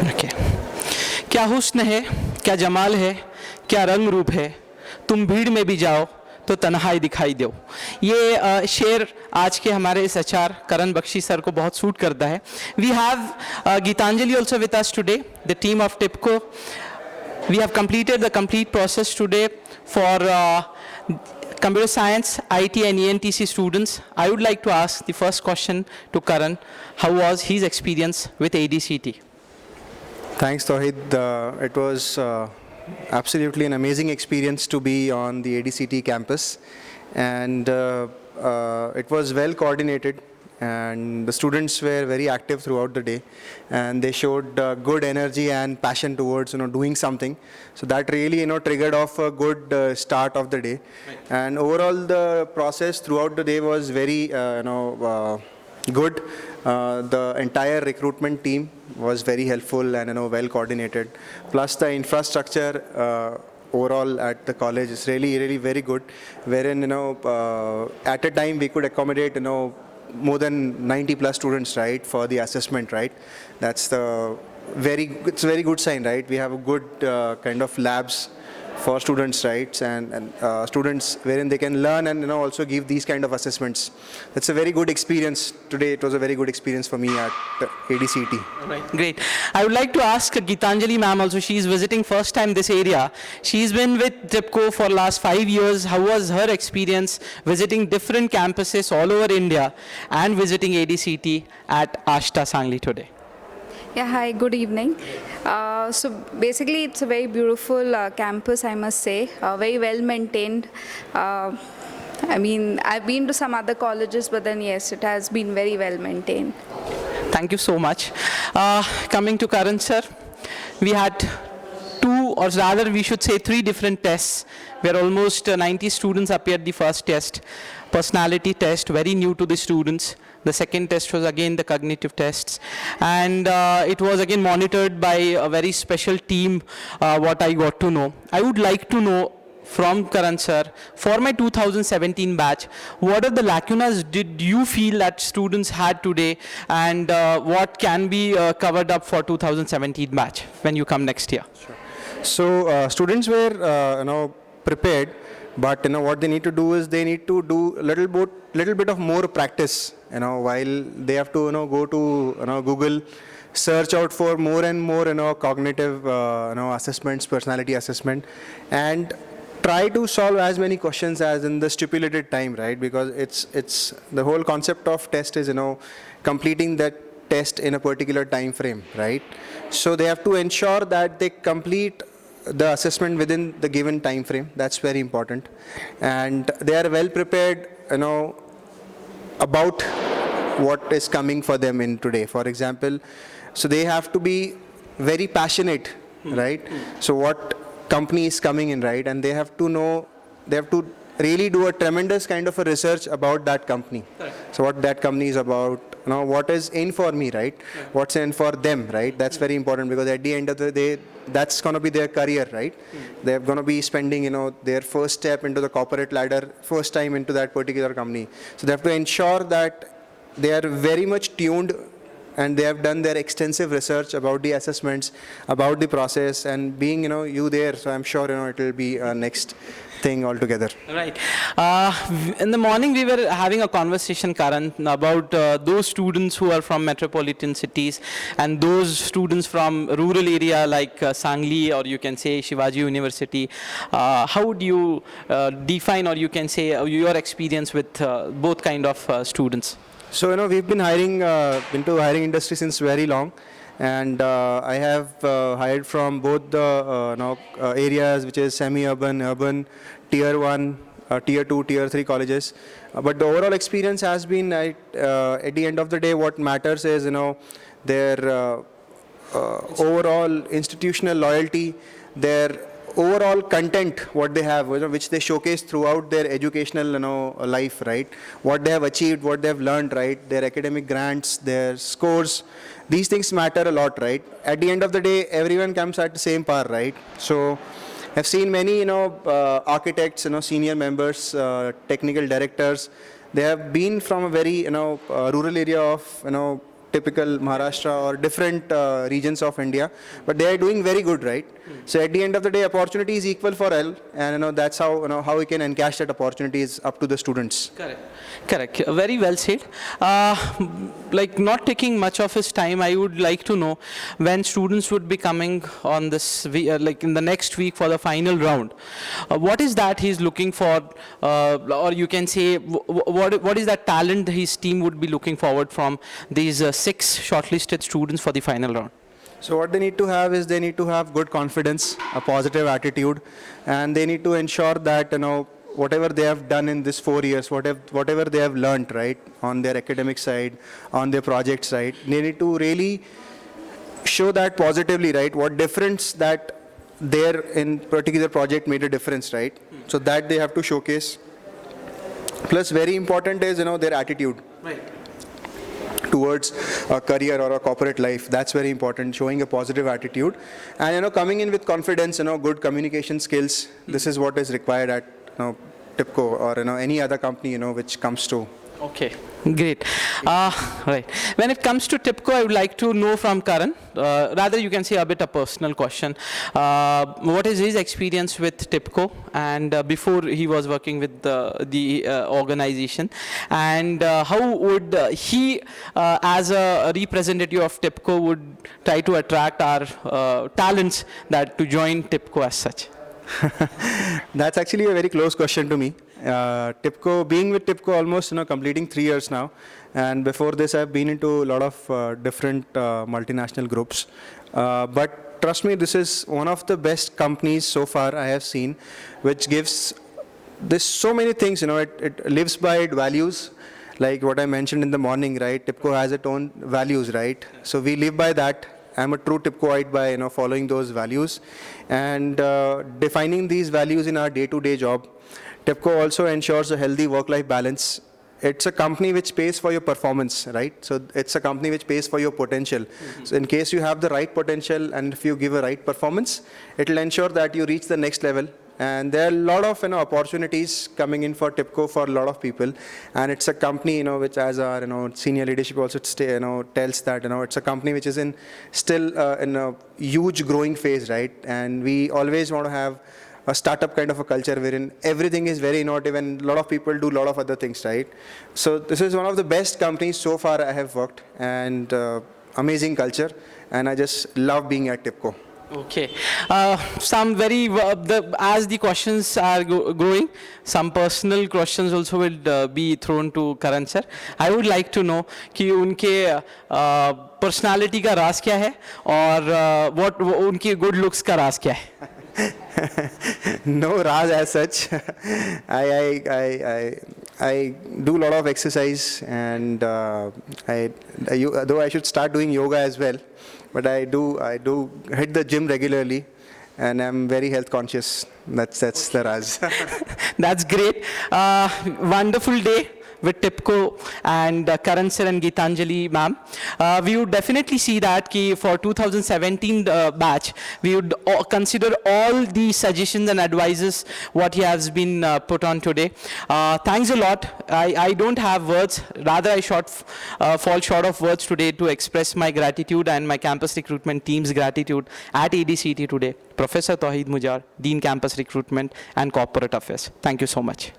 Okay. क्या हुस्न है, क्या जमाल है, क्या रंग रूप है, तुम भीड़ में भी जाओ तो तन्हाई दिखाई दो। ये शेर आज के हमारे इस एचआर करण बख्शी सर को बहुत सूट करता है। We have Gitanjali also with us today, the team of TIBCO. We have completed the complete process today for computer science, IT and ENTC students. I would like to ask the first question to Karan. How was his experience with ADCT? Thanks, Touheed. It was absolutely an amazing experience to be on the ADCT campus, and it was well coordinated, and the students were very active throughout the day, and they showed good energy and passion towards doing something. So that really triggered off a good start of the day, right. And overall the process throughout the day was very good. The entire recruitment team was very helpful and well coordinated. Plus the infrastructure overall at the college is really very good. Wherein at a time we could accommodate more than 90 plus students, right, for the assessment, right. That's it's a very good sign, right. We have a good kind of labs for students, right, and students wherein they can learn and also give these kind of assessments. That's a very good experience today. It was a very good experience for me at ADCT. Right. Great. I would like to ask Gitanjali ma'am also. She is visiting first time this area. She's been with TIBCO for last 5 years. How was her experience visiting different campuses all over India and visiting ADCT at Ashta Sangli today? Yeah, hi, good evening. So basically it's a very beautiful campus, I must say, very well maintained. I mean, I've been to some other colleges, but then yes, it has been very well maintained. Thank you so much. Coming to Karan sir, we had 2, or rather we should say 3 different tests where almost 90 students appeared the first test. Personality test, very new to the students. The second test was again the cognitive tests, and it was again monitored by a very special team, what I got to know. I would like to know from Karan sir, for my 2017 batch, what are the lacunas did you feel that students had today, and what can be covered up for 2017 batch when you come next year? Sure. So students were prepared, but what they need to do is they need to do little bit of more practice, while they have to go to Google, search out for more and more cognitive assessments, personality assessment, and try to solve as many questions as in the stipulated time, right? Because it's the whole concept of test is completing that test in a particular time frame, right? So they have to ensure that they complete the assessment within the given time frame. That's very important, and they are well prepared about what is coming for them in today. For example, so they have to be very passionate, right? So what company is coming in, right, and they have to know, they have to really do a tremendous kind of a research about that company. So what that company is about, what is in for me, right? What's in for them, right? That's very important, because at the end of the day, that's going to be their career, right? They're going to be spending, their first step into the corporate ladder, first time into that particular company. So they have to ensure that they are very much tuned and they have done their extensive research about the assessments, about the process, and being, you there. So I'm sure, it will be next thing altogether. Right. In the morning we were having a conversation, Karan, about those students who are from metropolitan cities and those students from rural area like Sangli, or you can say Shivaji University. How would you define, or you can say your experience with both kind of students? So we've been hiring into hiring industry since very long, and I have hired from both the areas, which is semi-urban, urban, tier 1, tier 2, tier 3 colleges. But the overall experience has been at the end of the day, what matters is their overall institutional loyalty, their overall content, what they have, which they showcase throughout their educational life, right? What they have achieved, what they have learned, right? Their academic grants, their scores, these things matter a lot, right? At the end of the day, everyone comes at the same par, right? So I've seen many architects, senior members, technical directors. They have been from a very rural area of typical Maharashtra or different regions of India, but they are doing very good, right? So at the end of the day, opportunity is equal for all, and that's how how we can encash that opportunity is up to the students. Correct. Correct. Very well said. Like not taking much of his time, I would like to know when students would be coming on this, like in the next week for the final round. What is that he's looking for, or you can say, what is that talent his team would be looking forward from these 6 shortlisted students for the final round? So what they need to have is they need to have good confidence, a positive attitude, and they need to ensure that whatever they have done in this 4 years, whatever they have learned, right, on their academic side, on their project side, they need to really show that positively, right, what difference that their in particular project made a difference, right? So that they have to showcase. Plus very important is their attitude. Right. Towards a career or a corporate life. That's very important, showing a positive attitude. And coming in with confidence, good communication skills. This is what is required at TIBCO or any other company which comes to. Okay, great. Right. When it comes to TIBCO, I would like to know from Karan, rather you can say a bit a personal question. What is his experience with TIBCO and before he was working with the organization, and how would he, as a representative of TIBCO, would try to attract our talents that to join TIBCO as such? That's actually a very close question to me. TIBCO, being with TIBCO almost completing 3 years now, and before this I've been into a lot of different multinational groups. But trust me, this is one of the best companies so far I have seen, which gives this so many things. It lives by its values, like what I mentioned in the morning, right? TIBCO has its own values, right? So we live by that. I'm a true TIBCOite by following those values and defining these values in our day-to-day job. TIBCO also ensures a healthy work-life balance. It's a company which pays for your performance, right? So it's a company which pays for your potential. So in case you have the right potential and if you give a right performance, it will ensure that you reach the next level. And there are a lot of opportunities coming in for TIBCO for a lot of people, and it's a company which, as our senior leadership also tells that it's a company which is still in a huge growing phase, right? And we always want to have a startup kind of a culture wherein everything is very innovative and a lot of people do a lot of other things, right? So this is one of the best companies so far I have worked, and amazing culture, and I just love being at TIBCO. Okay. Some very, as the questions are growing, some personal questions also will be thrown to Karan sir. I would like to know कि उनके personality का राज क्या है और what उनकी good looks का राज क्या है? No Raj as such. I do a lot of exercise, and though I should start doing yoga as well, but I do hit the gym regularly, and I'm very health conscious. That's the Raj. That's great. Wonderful day with TIBCO and Karan sir and Geetanjali ma'am. We would definitely see that ki for 2017 batch, we would consider all the suggestions and advices what he has been put on today. Thanks a lot. I don't have words. Rather, I fall short of words today to express my gratitude and my campus recruitment team's gratitude at ADCT today. Professor Touheed Mujawar, Dean Campus Recruitment and Corporate Affairs. Thank you so much.